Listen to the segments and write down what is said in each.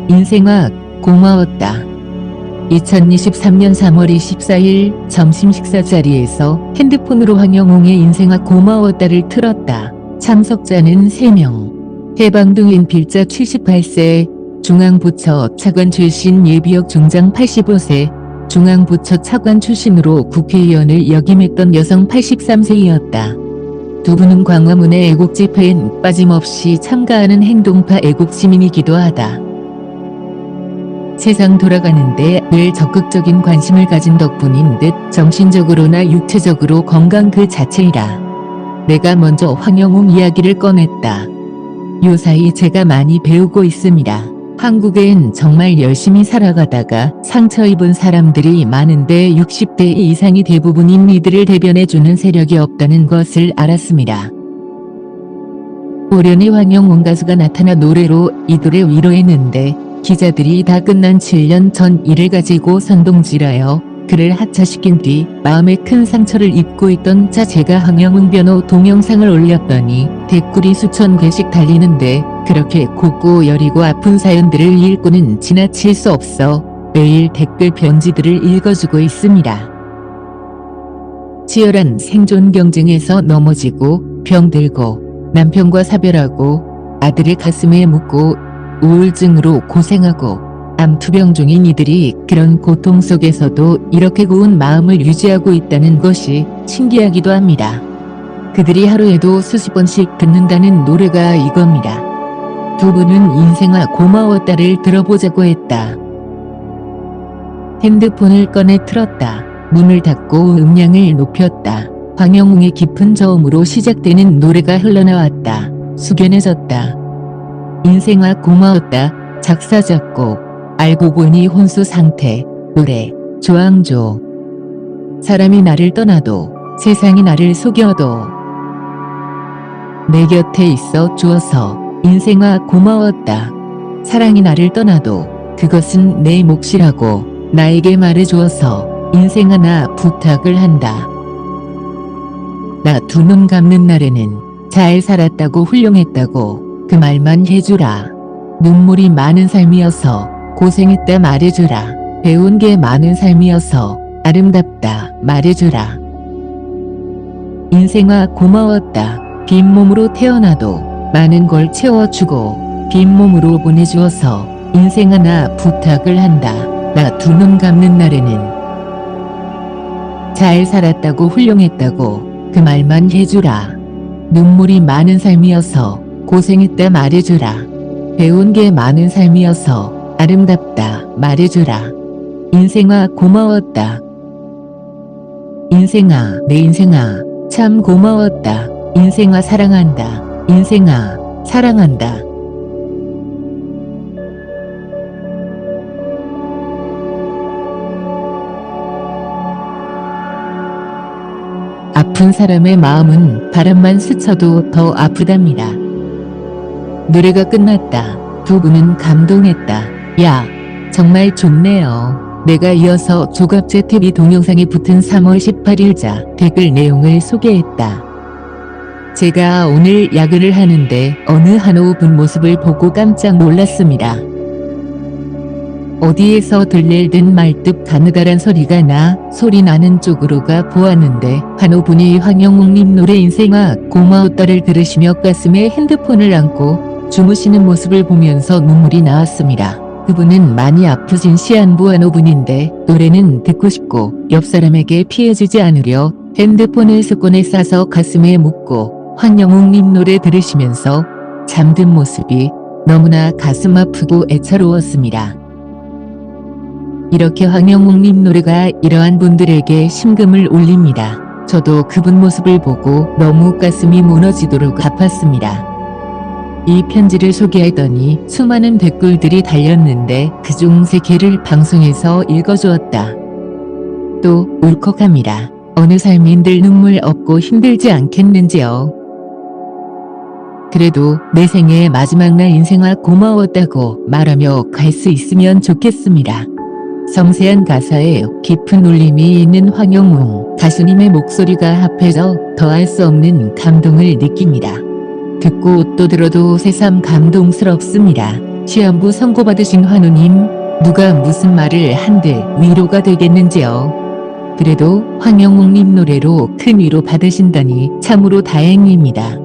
인생아, 고마웠다. 2023년 3월 24일 점심 식사 자리에서 핸드폰으로 황영웅의 인생아 고마웠다를 틀었다. 참석자는 3명. 해방둥인 필자 78세, 중앙부처 차관 출신 예비역 중장 85세, 중앙부처 차관 출신으로 국회의원을 역임했던 여성 83세이었다. 두 분은 광화문의 애국 집회엔 빠짐없이 참가하는 행동파 애국 시민이기도 하다. 세상 돌아가는데 늘 적극적인 관심을 가진 덕분인 듯 정신적으로나 육체적으로 건강 그 자체이라. 내가 먼저 황영웅 이야기를 꺼냈다. 요사이 제가 많이 배우고 있습니다. 한국엔 정말 열심히 살아가다가 상처 입은 사람들이 많은데 60대 이상이 대부분인 이들을 대변해주는 세력이 없다는 것을 알았습니다. 올연의 황영웅 가수가 나타나 노래로 이들을 위로했는데 기자들이 다 끝난 7년 전 일을 가지고 선동질하여 그를 하차시킨 뒤 마음에 큰 상처를 입고 있던 제가 황영웅 변호 동영상을 올렸더니 댓글이 수천 개씩 달리는데 그렇게 곱고 여리고 아픈 사연들을 읽고는 지나칠 수 없어 매일 댓글 편지들을 읽어주고 있습니다. 치열한 생존 경쟁에서 넘어지고 병들고 남편과 사별하고 아들을 가슴에 묻고 우울증으로 고생하고 암투병 중인 이들이 그런 고통 속에서도 이렇게 고운 마음을 유지하고 있다는 것이 신기하기도 합니다. 그들이 하루에도 수십 번씩 듣는다는 노래가 이겁니다. 두 분은 인생아 고마웠다를 들어보자고 했다. 핸드폰을 꺼내 틀었다. 문을 닫고 음량을 높였다. 황영웅의 깊은 저음으로 시작되는 노래가 흘러나왔다. 숙연해졌다. 인생아 고마웠다. 작사 작곡 알고 보니 혼수 상태 노래 조항조. 사람이 나를 떠나도 세상이 나를 속여도 내 곁에 있어 주어서 인생아 고마웠다. 사랑이 나를 떠나도 그것은 내 몫이라고 나에게 말해주어서 인생아 나 부탁을 한다. 나 두 눈 감는 날에는 잘 살았다고 훌륭했다고 그 말만 해주라. 눈물이 많은 삶이어서 고생했다 말해주라. 배운 게 많은 삶이어서 아름답다 말해주라. 인생아 고마웠다. 빈몸으로 태어나도 많은 걸 채워주고 빈몸으로 보내주어서 인생아 나 부탁을 한다. 나 두 눈 감는 날에는 잘 살았다고 훌륭했다고 그 말만 해주라. 눈물이 많은 삶이어서 고생했다 말해주라. 배운 게 많은 삶이어서 아름답다 말해주라. 인생아 고마웠다. 인생아 내 인생아 참 고마웠다. 인생아 사랑한다. 인생아 사랑한다. 아픈 사람의 마음은 바람만 스쳐도 더 아프답니다. 노래가 끝났다. 두 분은 감동했다. 야, 정말 좋네요. 내가 이어서 조갑제 TV 동영상에 붙은 3월 18일자 댓글 내용을 소개했다. 제가 오늘 야근을 하는데 어느 한호분 모습을 보고 깜짝 놀랐습니다. 어디에서 들릴든 말뚝 가느다란 소리가 나 소리 나는 쪽으로 가 보았는데 한호분이 황영웅님 노래 인생아 고마웠다를 들으시며 가슴에 핸드폰을 안고 주무시는 모습을 보면서 눈물이 나왔습니다. 그분은 많이 아프신 시한부 한호분인데 노래는 듣고 싶고 옆 사람에게 피해주지 않으려 핸드폰을 습관에 싸서 가슴에 묻고 황영웅님 노래 들으시면서 잠든 모습이 너무나 가슴 아프고 애처로웠습니다. 이렇게 황영웅님 노래가 이러한 분들에게 심금을 울립니다. 저도 그분 모습을 보고 너무 가슴이 무너지도록 아팠습니다. 이 편지를 소개하더니 수많은 댓글들이 달렸는데 그중 3개를 방송에서 읽어주었다. 또 울컥합니다. 어느 삶인들 눈물 없고 힘들지 않겠는지요. 그래도 내 생의 마지막 날 인생아 고마웠다고 말하며 갈 수 있으면 좋겠습니다. 섬세한 가사에 깊은 울림이 있는 황영웅 가수님의 목소리가 합해져 더할 수 없는 감동을 느낍니다. 듣고 또 들어도 새삼 감동스럽습니다. 시한부 선고받으신 환우님, 누가 무슨 말을 한들 위로가 되겠는지요. 그래도 황영웅님 노래로 큰 위로 받으신다니 참으로 다행입니다.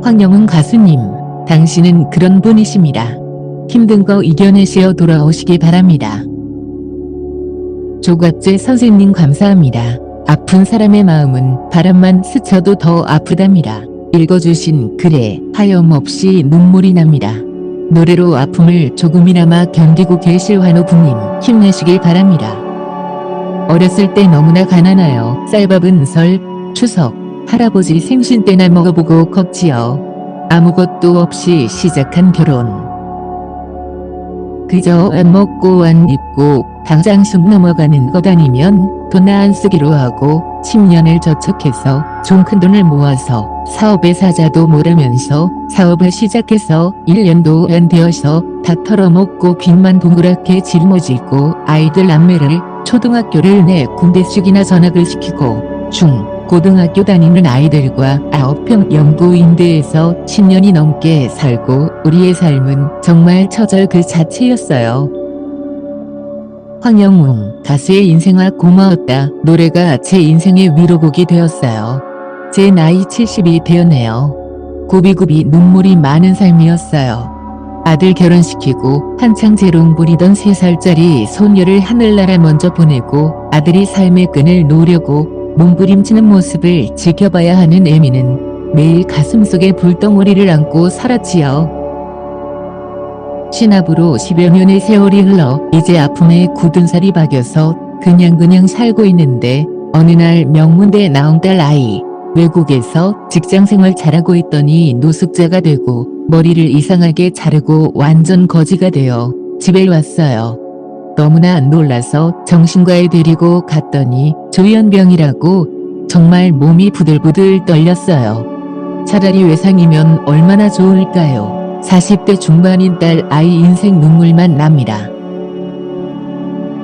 황영웅 가수님, 당신은 그런 분이십니다. 힘든 거 이겨내시어 돌아오시기 바랍니다. 조갑재 선생님 감사합니다. 아픈 사람의 마음은 바람만 스쳐도 더 아프답니다. 읽어주신 글에 하염없이 눈물이 납니다. 노래로 아픔을 조금이나마 견디고 계실 환호부님, 힘내시길 바랍니다. 어렸을 때 너무나 가난하여 쌀밥은 설, 추석, 할아버지 생신 때나 먹어보고 컸지요. 아무것도 없이 시작한 결혼. 그저 안 먹고 안 입고 당장 쑥 넘어가는 것 아니면 돈 안 쓰기로 하고 10년을 저축해서 좀 큰 돈을 모아서 사업의 사자도 모르면서 사업을 시작해서 1년도 안 되어서 다 털어먹고 빚만 동그랗게 짊어지고 아이들 남매를 초등학교를 내 군데씩이나 전학을 시키고 중, 고등학교 다니는 아이들과 9평 영구 임대에서 10년이 넘게 살고 우리의 삶은 정말 처절 그 자체였어요. 황영웅 가수의 인생아 고마웠다 노래가 제 인생의 위로곡이 되었어요. 제 나이 70이 되었네요. 굽이굽이 눈물이 많은 삶이었어요. 아들 결혼시키고 한창 재롱 부리던 3살짜리 소녀를 하늘나라 먼저 보내고 아들이 삶의 끈을 놓으려고 몸부림치는 모습을 지켜봐야 하는 애미는 매일 가슴속에 불덩어리를 안고 살았지요. 신압으로 10여 년의 세월이 흘러 이제 아픔에 굳은 살이 박여서 그냥 살고 있는데 어느 날 명문대 나온 딸 아이 외국에서 직장생활 잘하고 있더니 노숙자가 되고 머리를 이상하게 자르고 완전 거지가 되어 집에 왔어요. 너무나 놀라서 정신과에 데리고 갔더니 조현병이라고 정말 몸이 부들부들 떨렸어요. 차라리 외상이면 얼마나 좋을까요. 40대 중반인 딸 아이 인생 눈물만 납니다.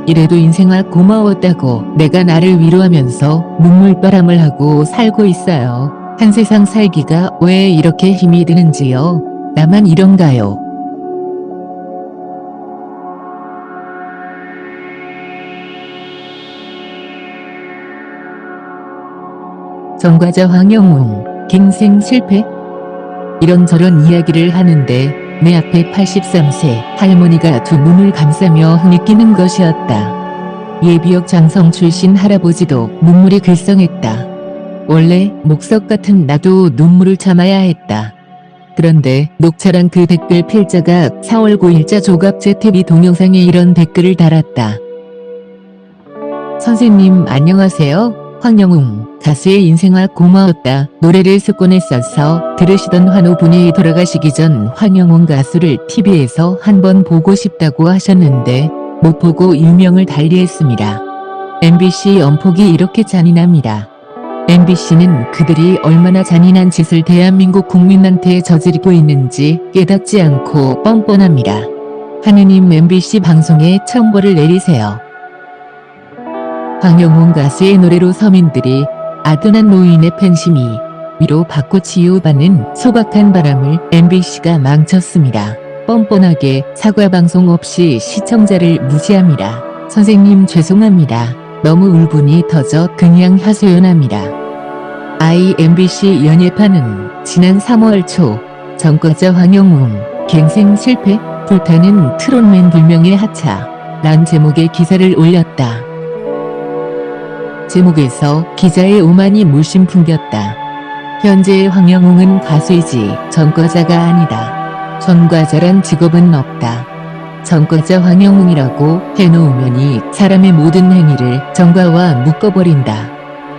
이래도 인생아 고마웠다고 내가 나를 위로하면서 눈물바람을 하고 살고 있어요. 한 세상 살기가 왜 이렇게 힘이 드는지요. 나만 이런가요? 전과자 황영웅, 갱생 실패? 이런저런 이야기를 하는데 내 앞에 83세 할머니가 두 눈을 감싸며 흐느끼는 것이었다. 예비역 장성 출신 할아버지도 눈물이 글썽했다. 원래 목석 같은 나도 눈물을 참아야 했다. 그런데 녹차란 그 댓글 필자가 4월 9일자 조갑재 TV 동영상에 이런 댓글을 달았다. 선생님 안녕하세요. 황영웅 가수의 인생아 고마웠다 노래를 습관에 써서 들으시던 환호분이 돌아가시기 전 황영웅 가수를 TV에서 한번 보고 싶다고 하셨는데 못 보고 유명을 달리했습니다. MBC 엄폭이 이렇게 잔인합니다. MBC는 그들이 얼마나 잔인한 짓을 대한민국 국민한테 저지르고 있는지 깨닫지 않고 뻔뻔합니다. 하느님 MBC 방송에 처벌을 내리세요. 황영웅 가수의 노래로 서민들이 아둔한 노인의 팬심이 위로받고 치유받는 소박한 바람을 MBC가 망쳤습니다. 뻔뻔하게 사과방송 없이 시청자를 무시합니다. 선생님 죄송합니다. 너무 울분이 터져 그냥 하소연합니다. MBC 연예판은 지난 3월 초 전과자 황영웅 갱생 실패 불타는 트롯맨 불명의 하차 란 제목의 기사를 올렸다. 제목에서 기자의 오만이 물씬 풍겼다. 현재의 황영웅은 가수이지 전과자가 아니다. 전과자란 직업은 없다. 전과자 황영웅이라고 해놓으면이 사람의 모든 행위를 전과와 묶어버린다.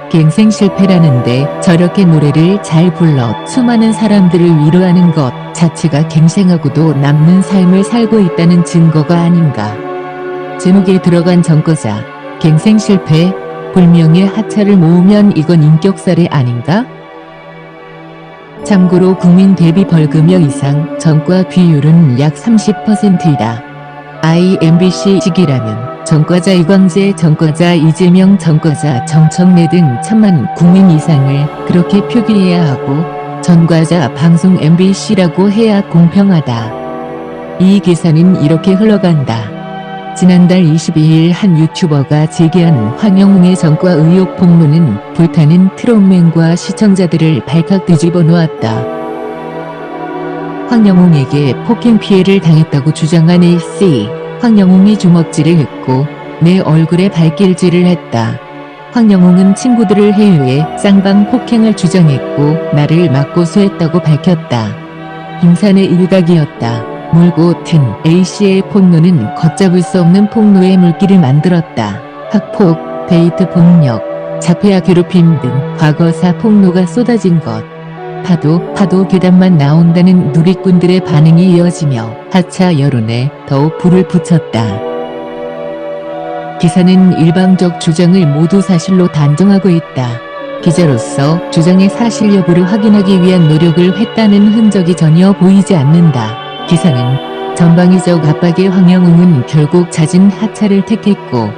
갱생 실패라는데 저렇게 노래를 잘 불러 수많은 사람들을 위로하는 것 자체가 갱생하고도 남는 삶을 살고 있다는 증거가 아닌가. 제목에 들어간 전과자, 갱생 실패, 불명예 하차를 모으면 이건 인격살해 아닌가? 참고로 국민 대비 벌금여 이상 전과 비율은 약 30%이다. MBC식이라면 전과자 이광재, 전과자 이재명, 전과자 정청래 등 1000만 국민 이상을 그렇게 표기해야 하고 전과자 방송 MBC라고 해야 공평하다. 이 기사는 이렇게 흘러간다. 지난달 22일 한 유튜버가 제기한 황영웅의 전과 의혹 폭로는 불타는 트롯맨과 시청자들을 발칵 뒤집어 놓았다. 황영웅에게 폭행 피해를 당했다고 주장한 AC. 황영웅이 주먹질을 했고 내 얼굴에 발길질을 했다. 황영웅은 친구들을 해유해 쌍방 폭행을 주장했고 나를 맞고소했다고 밝혔다. 빙산의 일각이었다. 물고 튼 A씨의 폭로는 걷잡을 수 없는 폭로의 물길을 만들었다. 학폭, 데이트 폭력, 자폐아 괴롭힘 등 과거사 폭로가 쏟아진 것. 파도 괴담만 나온다는 누리꾼들의 반응이 이어지며 하차 여론에 더욱 불을 붙였다. 기사는 일방적 주장을 모두 사실로 단정하고 있다. 기자로서 주장의 사실 여부를 확인하기 위한 노력을 했다는 흔적이 전혀 보이지 않는다. 기사는 전방위적 압박에 황영웅은 결국 잦은 하차를 택했고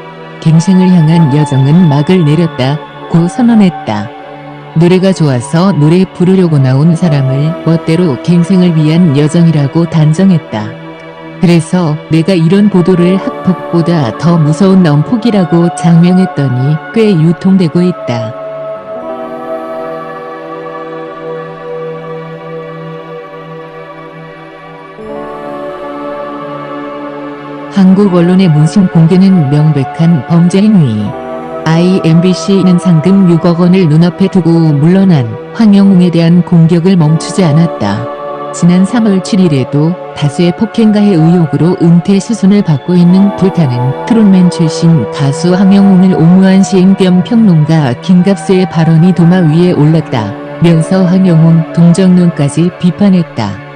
갱생을 향한 여정은 막을 내렸다고 선언했다. 노래가 좋아서 노래 부르려고 나온 사람을 멋대로 갱생을 위한 여정이라고 단정했다. 그래서 내가 이런 보도를 학폭보다 더 무서운 넘폭이라고 장명했더니 꽤 유통되고 있다. 한국 언론의 문신 공개는 명백한 범죄 행위. IMBC는 상금 6억 원을 눈앞에 두고 물러난 황영웅에 대한 공격을 멈추지 않았다. 지난 3월 7일에도 다수의 폭행가해 의혹으로 은퇴 수순을 받고 있는 불타는 트롯맨 출신 가수 황영웅을 옹호한 시인 겸 평론가 김갑수의 발언이 도마 위에 올랐다면서 황영웅 동정론까지 비판했다.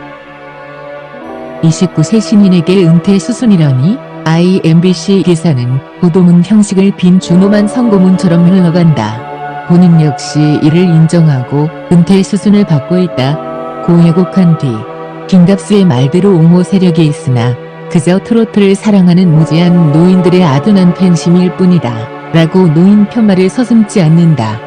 29세 신인에게 은퇴 수순이라니? IMBC 기사는 보도문 형식을 빈 준엄한 선고문처럼 흘러간다. 본인 역시 이를 인정하고 은퇴 수순을 받고 있다고 왜곡한 뒤 김갑수의 말대로 옹호 세력이 있으나 그저 트로트를 사랑하는 무지한 노인들의 아둔한 팬심일 뿐이다 라고 노인 폄하를 서슴지 않는다.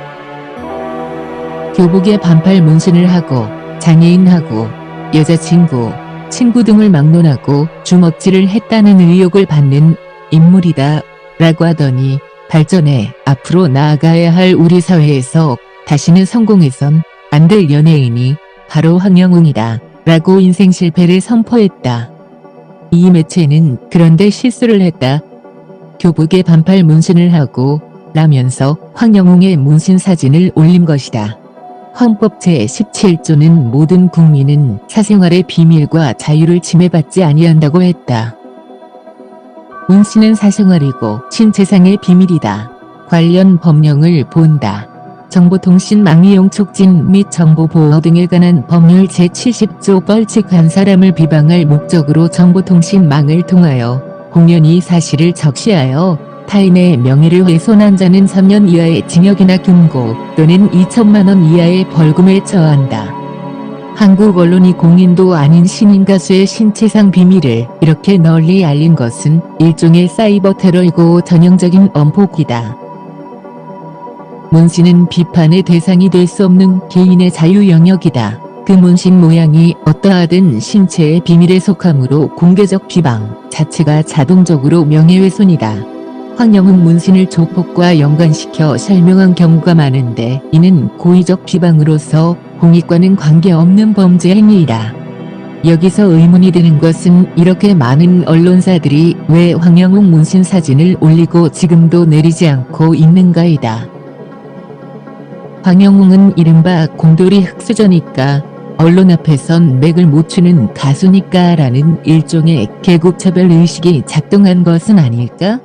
교복에 반팔 문신을 하고 장애인하고 여자친구 친구 등을 막론하고 주먹질을 했다는 의혹을 받는 인물이다 라고 하더니 발전해 앞으로 나아가야 할 우리 사회에서 다시는 성공해선 안 될 연예인이 바로 황영웅이다 라고 인생 실패를 선포했다. 이 매체는 그런데 실수를 했다. 교복에 반팔 문신을 하고 라면서 황영웅의 문신 사진을 올린 것이다. 헌법 제17조는 모든 국민은 사생활의 비밀과 자유를 침해받지 아니한다고 했다. 문신은 사생활이고 신체상의 비밀이다. 관련 법령을 본다. 정보통신망이용 촉진 및 정보보호 등에 관한 법률 제70조 벌칙 한 사람을 비방할 목적으로 정보통신망을 통하여 공연히 사실을 적시하여 타인의 명예를 훼손한 자는 3년 이하의 징역이나 금고 또는 2천만 원 이하의 벌금에 처한다. 한국 언론이 공인도 아닌 신인 가수의 신체상 비밀을 이렇게 널리 알린 것은 일종의 사이버 테러이고 전형적인 엄폭이다. 문신은 비판의 대상이 될 수 없는 개인의 자유 영역이다. 그 문신 모양이 어떠하든 신체의 비밀에 속하므로 공개적 비방 자체가 자동적으로 명예훼손이다. 황영웅 문신을 조폭과 연관시켜 설명한 경우가 많은데 이는 고의적 비방으로서 공익과는 관계없는 범죄 행위이다. 여기서 의문이 드는 것은 이렇게 많은 언론사들이 왜 황영웅 문신 사진을 올리고 지금도 내리지 않고 있는가이다. 황영웅은 이른바 곰돌이 흑수저니까 언론 앞에선 맥을 못 추는 가수니까 라는 일종의 계급차별 의식이 작동한 것은 아닐까?